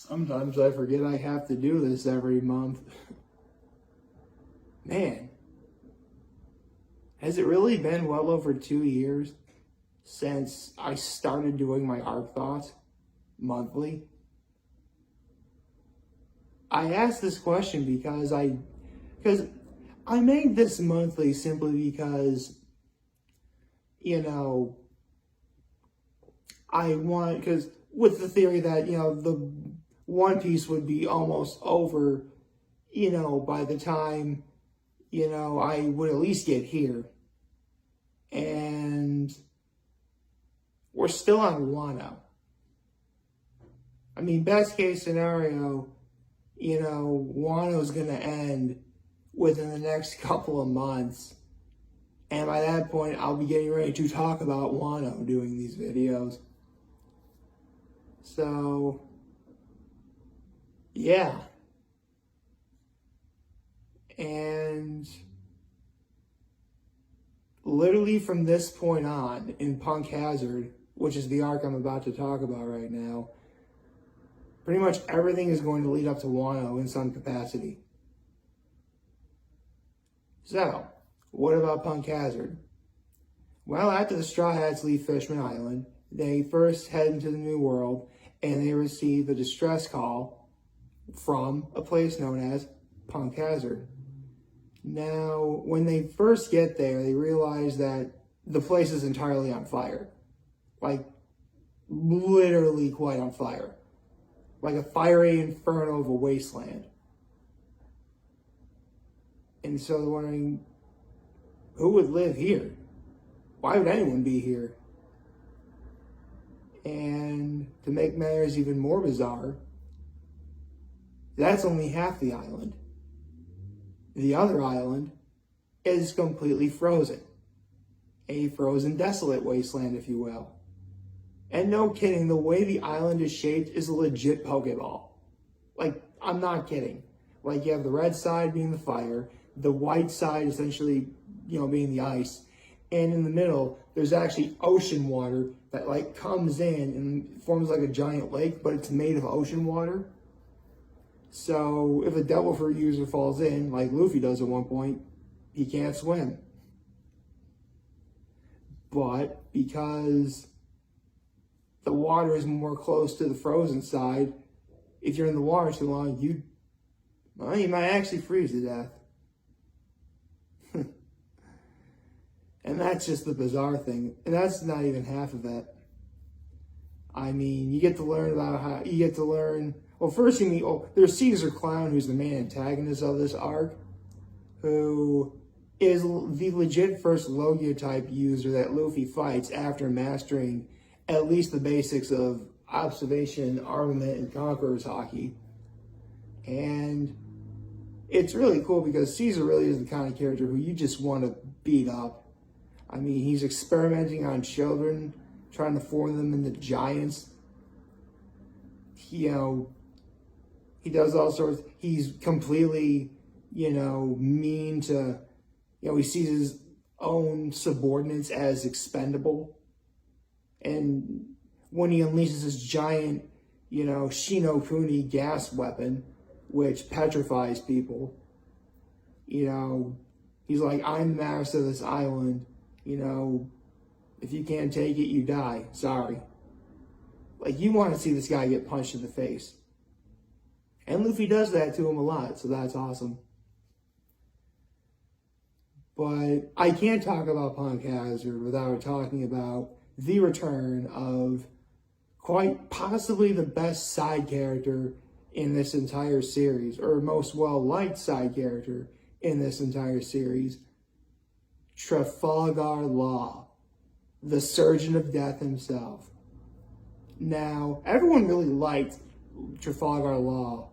Sometimes I forget I have to do this every month. Man, has it really been well over 2 years since I started doing my arc thoughts monthly? I asked this question because I made this monthly simply because, because with the theory that, the One Piece would be almost over, by the time, I would at least get here. And we're still on Wano. I mean, best case scenario, Wano's going to end within the next couple of months. And by that point, I'll be getting ready to talk about Wano doing these videos. So, yeah. And literally from this point on in Punk Hazard, which is the arc I'm about to talk about right now, pretty much everything is going to lead up to Wano in some capacity. So, what about Punk Hazard? Well, after the Straw Hats leave Fishman Island, they first head into the New World, and they receive a distress call from a place known as Punk Hazard. Now, when they first get there, they realize that the place is entirely on fire. Like, literally quite on fire. Like a fiery inferno of a wasteland. And so they're wondering, who would live here? Why would anyone be here? And to make matters even more bizarre, that's only half the island. The other island is completely frozen. A frozen, desolate wasteland, if you will. And no kidding, the way the island is shaped is a legit Pokéball. Like, I'm not kidding. Like, you have the red side being the fire, the white side essentially, being the ice, and in the middle, there's actually ocean water that, like, comes in and forms like a giant lake, but it's made of ocean water. So, if a Devil Fruit user falls in, like Luffy does at one point, he can't swim. But because the water is more close to the frozen side, if you're in the water too long, you might actually freeze to death. And that's just the bizarre thing. And that's not even half of it. I mean, you get to learn well, first you meet, there's Caesar Clown, who's the main antagonist of this arc, who is the legit first Logia type user that Luffy fights after mastering at least the basics of observation, armament, and conqueror's hockey. And it's really cool because Caesar really is the kind of character who you just want to beat up. I mean, he's experimenting on children, trying to form them into giants. He does all sorts. He's completely, mean to, he sees his own subordinates as expendable. And when he unleashes his giant, Shinokuni gas weapon, which petrifies people, he's like, I'm the master of this island. If you can't take it, you die. Sorry. Like, you want to see this guy get punched in the face. And Luffy does that to him a lot, so that's awesome. But I can't talk about Punk Hazard without talking about the return of quite possibly the best side character in this entire series, or most well-liked side character in this entire series, Trafalgar Law, the Surgeon of Death himself. Now, everyone really liked Trafalgar Law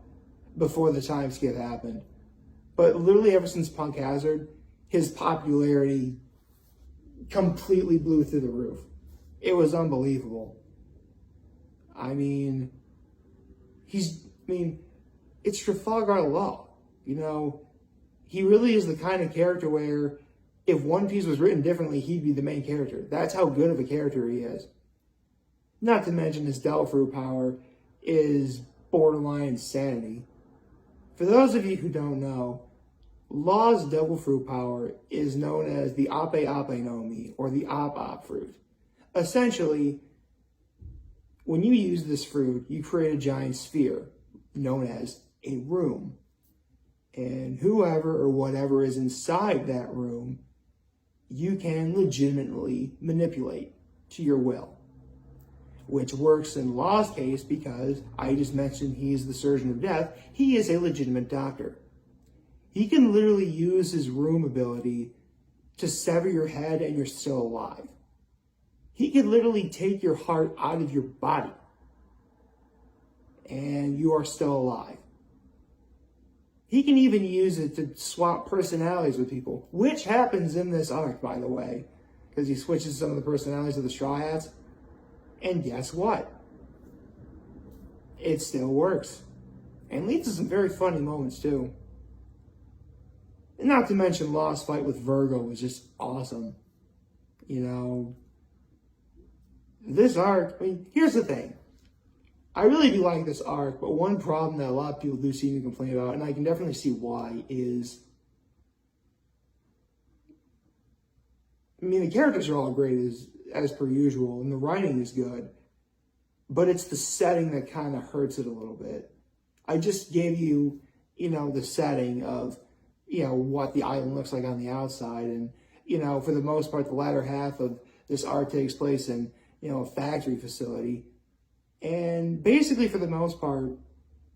before the time skip happened. But literally ever since Punk Hazard, his popularity completely blew through the roof. It was unbelievable. I mean, it's Trafalgar Law. He really is the kind of character where if One Piece was written differently, he'd be the main character. That's how good of a character he is. Not to mention his Devil Fruit power is borderline insanity. For those of you who don't know, Law's devil fruit power is known as the Ape Ape no Mi, or the Op Op fruit. Essentially, when you use this fruit, you create a giant sphere known as a room. And whoever or whatever is inside that room, you can legitimately manipulate to your will. Which works in Law's case because I just mentioned he's the surgeon of death. He is a legitimate doctor. He can literally use his room ability to sever your head and you're still alive. He can literally take your heart out of your body and you are still alive. He can even use it to swap personalities with people, which happens in this arc, by the way, because he switches some of the personalities of the Straw Hats. And guess what? It still works. And leads to some very funny moments, too. And not to mention Law's fight with Virgo was just awesome. You know, this arc, I mean, here's the thing. I really do like this arc, but one problem that a lot of people do seem to complain about, and I can definitely see why, is, I mean, the characters are all great as per usual, and the writing is good, but it's the setting that kind of hurts it a little bit. I just gave you, you know, the setting of, you know, what the island looks like on the outside, and, you know, for the most part, the latter half of this arc takes place in, you know, a factory facility. And basically, for the most part,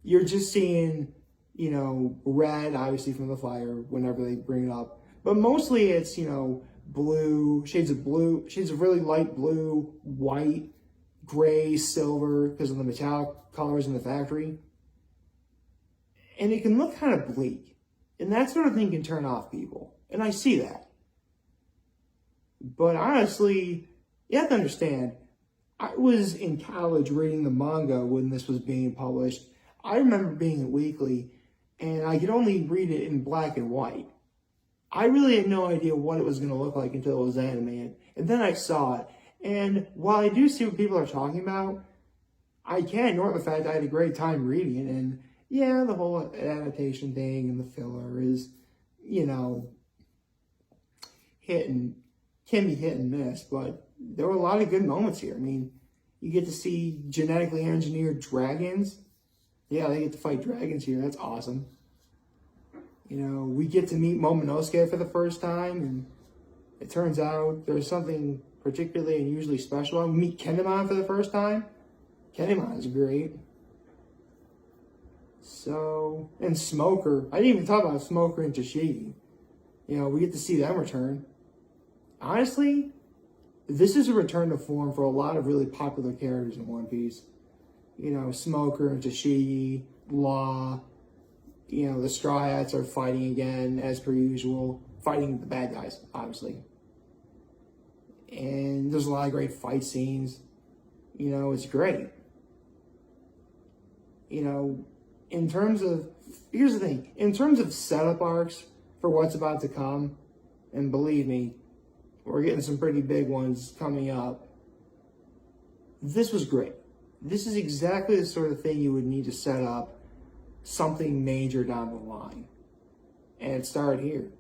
you're just seeing, you know, red, obviously from the fire, whenever they bring it up. But mostly it's, you know, blue, shades of really light blue, white, gray, silver, because of the metallic colors in the factory. And it can look kind of bleak. And that sort of thing can turn off people. And I see that. But honestly, you have to understand, I was in college reading the manga when this was being published. I remember being at Weekly, and I could only read it in black and white. I really had no idea what it was going to look like until it was animated. And then I saw it. And while I do see what people are talking about, I can't ignore the fact I had a great time reading it. And yeah, the whole adaptation thing and the filler is, you know, can be hit and miss, but there were a lot of good moments here. I mean, you get to see genetically engineered dragons. Yeah, they get to fight dragons here. That's awesome. You know, we get to meet Momonosuke for the first time, and it turns out there's something particularly and usually special. We meet Kinemon for the first time. Kinemon is great. So, and Smoker. I didn't even talk about Smoker and Tashigi. You know, we get to see them return. Honestly, this is a return to form for a lot of really popular characters in One Piece. You know, Smoker and Tashigi, Law. You know, the Straw Hats are fighting again, as per usual. Fighting the bad guys, obviously. And there's a lot of great fight scenes. You know, it's great. You know, in terms of, here's the thing. In terms of setup arcs for what's about to come, and believe me, we're getting some pretty big ones coming up. This was great. This is exactly the sort of thing you would need to set up something major down the line. And it started here.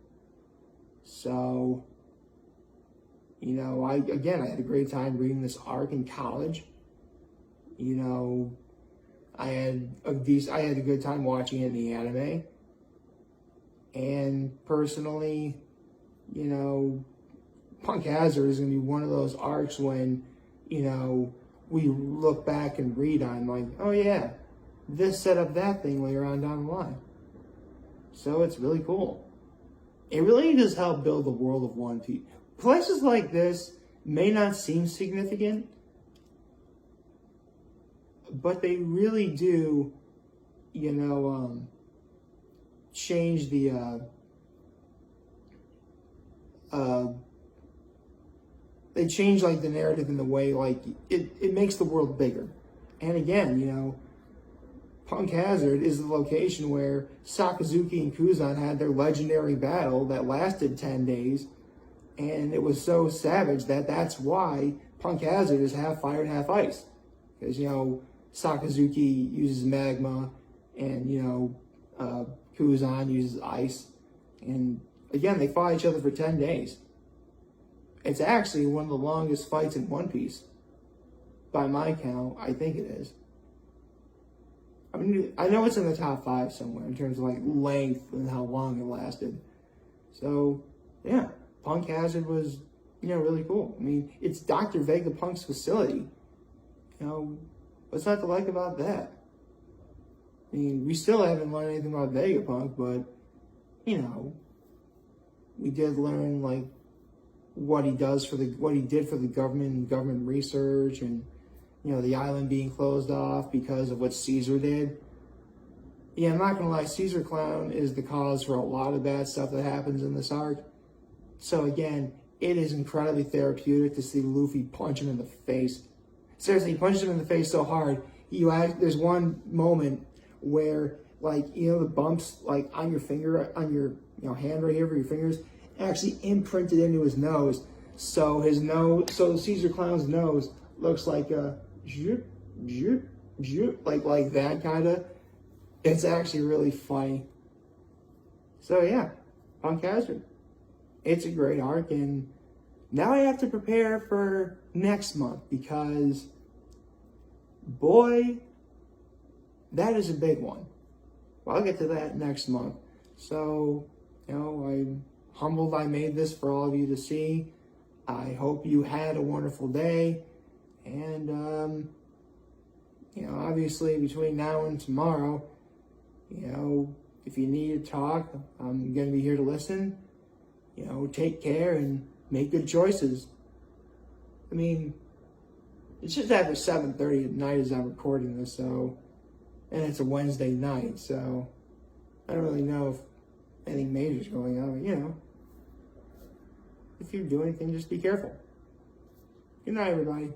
So, you know, I had a great time reading this arc in college. You know, I had a good time watching it in the anime. And personally, you know, Punk Hazard is going to be one of those arcs when, you know, we look back and read on like, oh yeah, this set up that thing later on down the line. So it's really cool. It really does help build the world of One Piece. Places like this may not seem significant, but they really do, you know, change the, they change like the narrative in the way like it makes the world bigger. And again, you know, Punk Hazard is the location where Sakazuki and Kuzan had their legendary battle that lasted 10 days. And it was so savage that that's why Punk Hazard is half fire and half ice. Because, you know, Sakazuki uses magma, and Kuzan uses ice. And again, they fought each other for 10 days. It's actually one of the longest fights in One Piece. By my count, I think it is. I mean, I know it's in the top 5 somewhere in terms of like length and how long it lasted. So, yeah, Punk Hazard was, really cool. I mean, it's Dr. Vegapunk's facility. What's not to like about that? I mean, we still haven't learned anything about Vegapunk, but, we did learn, like, what he did for the government and government research, and, the island being closed off because of what Caesar did. Yeah, I'm not gonna lie, Caesar Clown is the cause for a lot of bad stuff that happens in this arc. So again, it is incredibly therapeutic to see Luffy punch him in the face. Seriously, he punched him in the face so hard. There's one moment where, like, the bumps, like, on your finger, on your hand right here for your fingers, actually imprinted into his nose. So Caesar Clown's nose looks like a zoop, zoop, zoop, like that kind of. It's actually really funny. So yeah, Punk Hazard. It's a great arc, and now I have to prepare for next month because, boy, that is a big one. Well, I'll get to that next month. So, I'm humbled I made this for all of you to see. I hope you had a wonderful day. And, obviously between now and tomorrow, if you need to talk, I'm going to be here to listen. Take care and make good choices. I mean, it's just after 7:30 at night as I'm recording this, and it's a Wednesday night, so I don't really know if anything major is going on, but, if you do anything, just be careful. Good night, everybody.